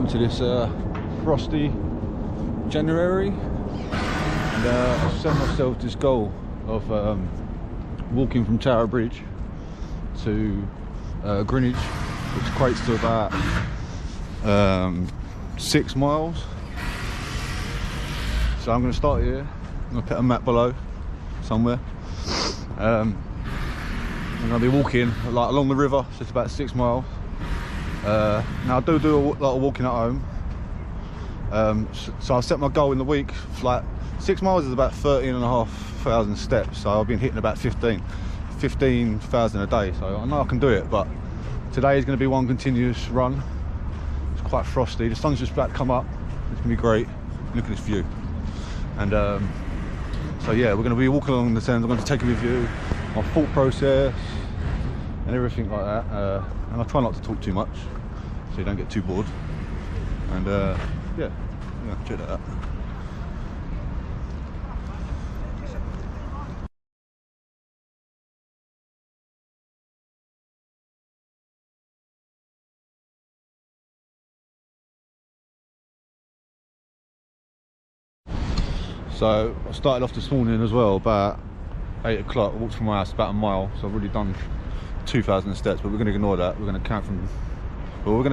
welcome to this frosty January, and I've set myself this goal of walking from Tower Bridge to Greenwich, which equates to about 6 miles. So I'm going to start here. I'm going to put a map below somewhere. I'm going to be walking like along the river, so it's about 6 miles. Now I do a lot of walking at home, so I've set my goal in the week. Like 6 miles is about 13,500 steps, so I've been hitting about 15,000 a day, so I know I can do it. But today is going to be one continuous run. It's quite frosty, the sun's just about to come up. It's going to be great. Look at this view. And so yeah, we're going to be walking along the Thames. I'm going to take you with you, my thought process and everything like that, and I'll try not to talk too much so you don't get too bored. And yeah, check that out. So I started off this morning as well about 8 o'clock. I walked from my house about a mile, so I've already done 2,000 steps, but we're going to ignore that. We're going to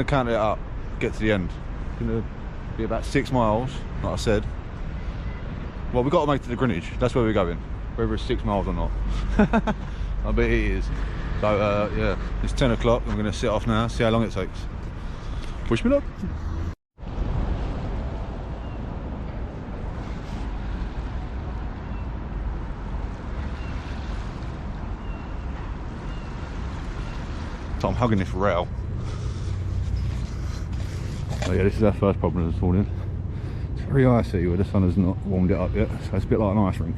count it up, get to the end. It's going to be about 6 miles, like I said. Well, we've got to make it to Greenwich. That's where we're going, whether it's 6 miles or not. I bet it is. So yeah, it's 10 o'clock. I'm going to set off now, see how long it takes. Wish me luck. So I'm hugging this rail. So yeah, this is our first problem this morning. It's very icy where the sun has not warmed it up yet, so it's a bit like an ice rink.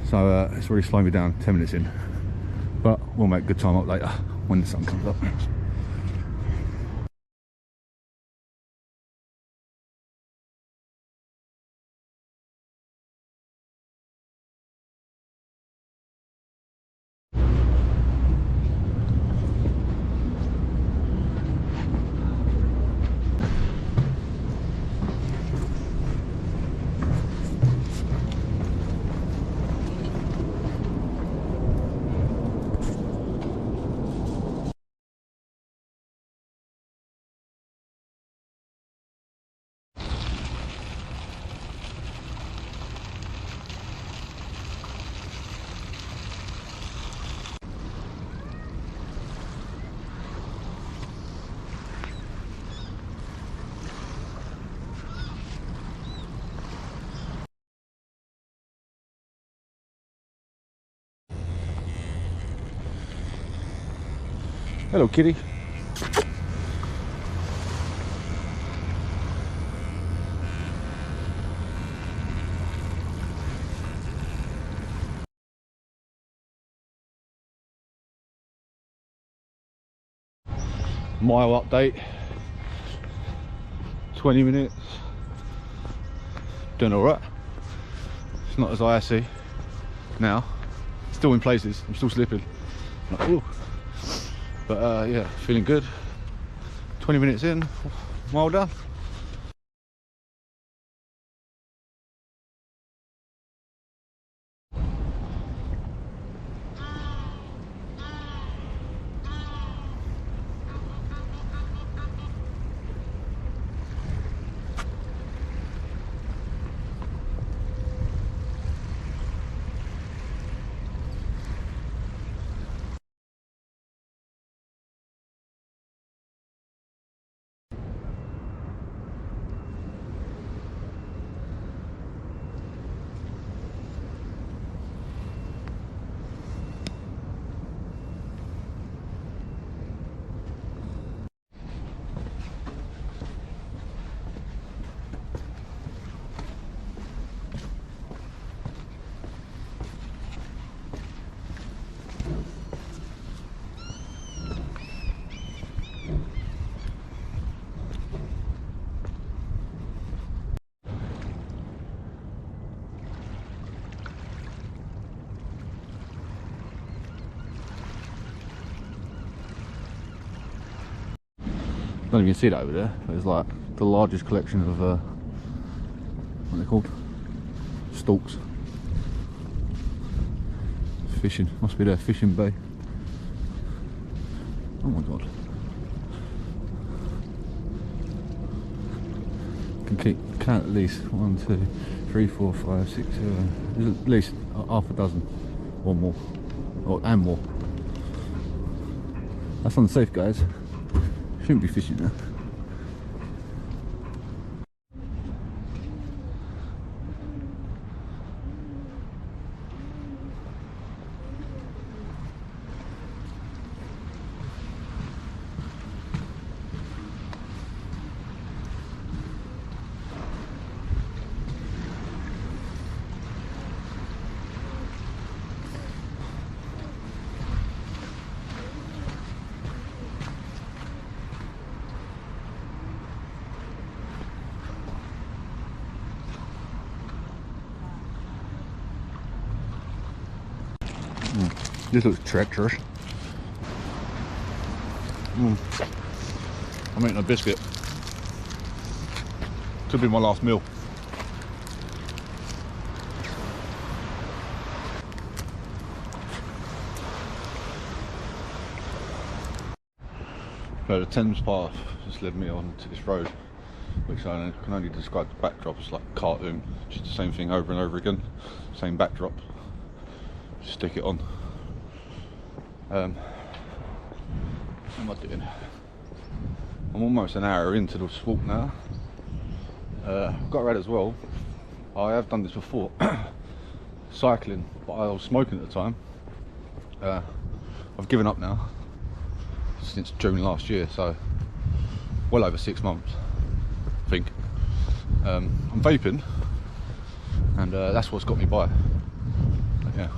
So it's really slowing me down 10 minutes in, but we'll make good time up later when the sun comes up. Hello, kitty. Mile update. 20 minutes. Doing all right. It's not as icy now. Still in places. I'm still slipping. Like, ooh. But yeah, feeling good. 20 minutes in, mile done. don't even see that over there. It's like the largest collection of what are they called? Stalks. Fishing. Must be their fishing bay. Oh my god. Can count at least 1, 2, 3, 4, 5, 6, 7. There's at least half a dozen or more, and more. That's unsafe, guys. Shouldn't be fishing there. This looks treacherous. I'm eating a biscuit. Could be my last meal. So the Thames path just led me on to this road, which I can only describe the backdrop as like a cartoon. Just the same thing over and over again, same backdrop. Just stick it on. What am I doing? I'm almost an hour into this walk now. Got read as well. I have done this before, cycling, but I was smoking at the time. I've given up now since June last year, so well over 6 months, I think. I'm vaping, and that's what's got me by. But yeah,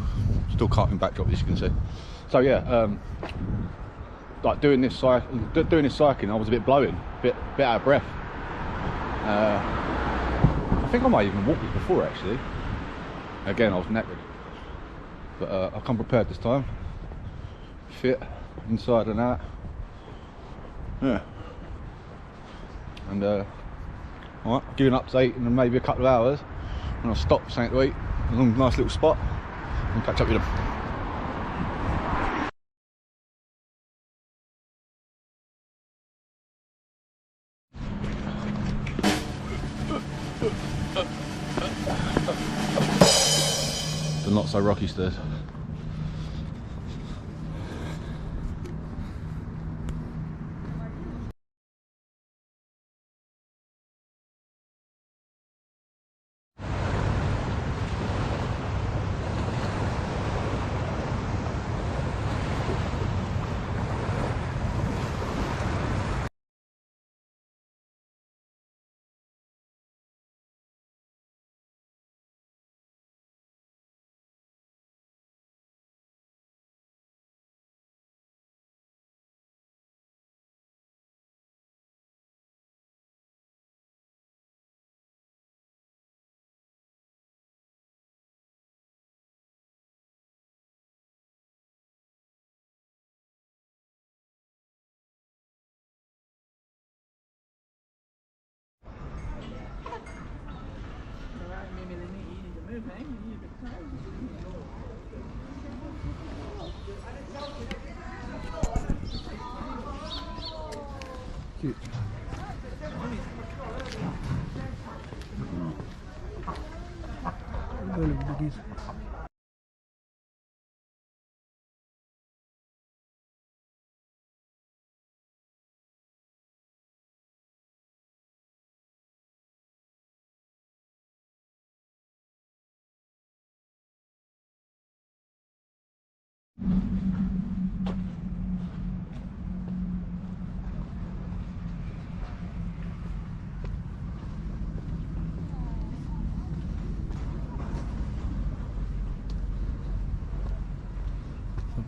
still carting backdrop, as you can see. So yeah, like doing this cycling, I was a bit blowing, bit out of breath. I think I might even walk this before actually. Again, I was knackered, but I come prepared this time. Fit inside and out. Yeah. And alright, I'll give you an update in maybe a couple of hours when I'll stop something to eat. A nice little spot and catch up with them. The not so rocky stairs. Cute.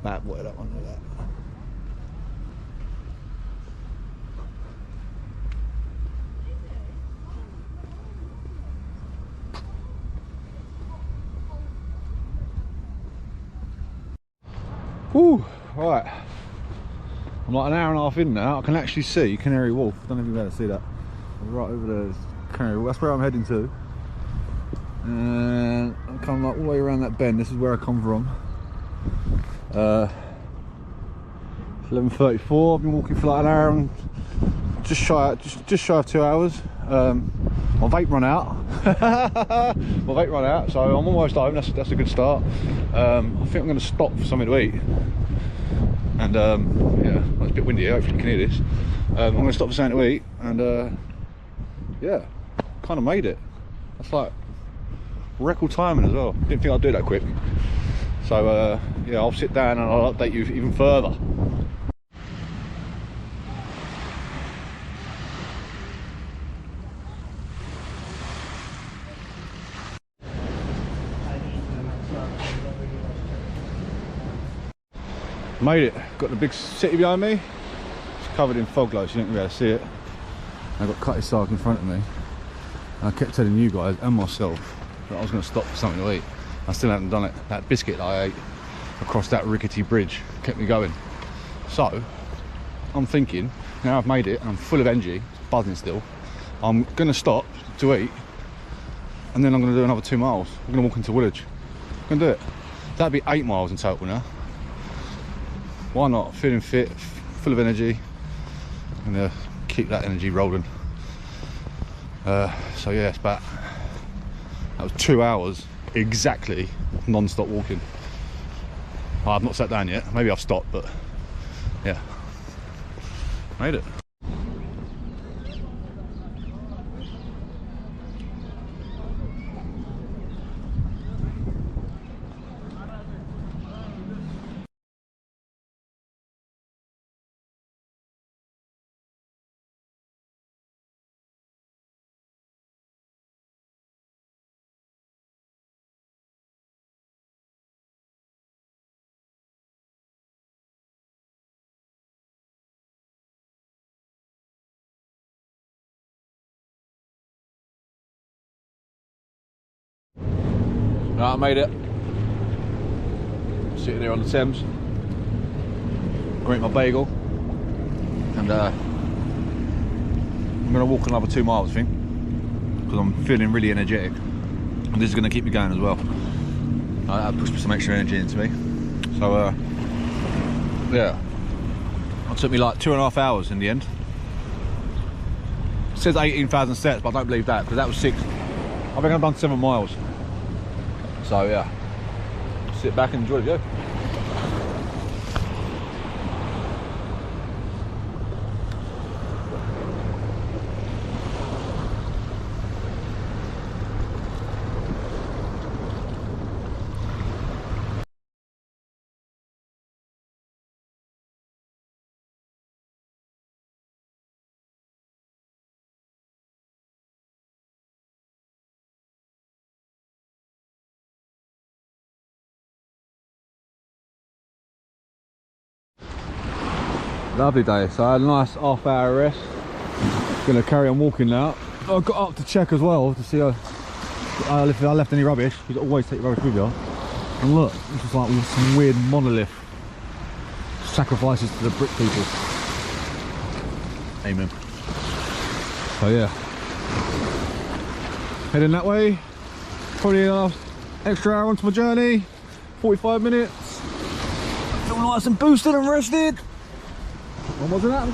Bad boy, that one, like that. Whew, right. I'm like an hour and a half in now. I can actually see Canary Wharf. I don't know if you'll be able to see that. Right over there is Canary Wharf. That's where I'm heading to. And I'm coming like all the way around that bend. This is where I come from. 11:34. I've been walking for like an hour and just shy of 2 hours. My vape run out. So I'm almost home. That's a good start. I think I'm going to stop for something to eat. And yeah, well, it's a bit windy here. Hopefully you can hear this. I'm going to stop for something to eat. And yeah, kind of made it. That's like record timing as well. Didn't think I'd do that quick. So yeah, I'll sit down and I'll update you even further. Made it. Got the big city behind me. It's covered in fog lights, you don't really be able to see it. I've got Cutty Sark in front of me. And I kept telling you guys and myself that I was going to stop for something to eat. I still haven't done it. That biscuit that I ate across that rickety bridge kept me going. So I'm thinking, now I've made it and I'm full of energy, it's buzzing still, I'm going to stop to eat and then I'm going to do another 2 miles. I'm going to walk into Woolwich. I'm going to do it. That'd be 8 miles in total now. Why not? Feeling fit, full of energy. I'm going to keep that energy rolling. So yeah, it's about, that was 2 hours exactly non-stop walking. Well, I've not sat down yet. Maybe I've stopped, but yeah, made it. Right, I made it. Sitting here on the Thames. I'm eating my bagel. And I'm going to walk another 2 miles, I think. Because I'm feeling really energetic. And this is going to keep me going as well. That pushed some extra energy into me. So, yeah. It took me like 2.5 hours in the end. It says 18,000 steps, but I don't believe that, because that was 6. I think I've done 7 miles. So yeah, sit back and enjoy the view. Lovely day. So I had a nice half-hour rest. Gonna carry on walking now. I got up to check as well to see if I left any rubbish. You always take rubbish with you. And look, this is like some weird monolith sacrifices to the brick people. Amen. So yeah, heading that way. Probably an extra hour onto my journey. 45 minutes. Feel nice and boosted and rested. What was that?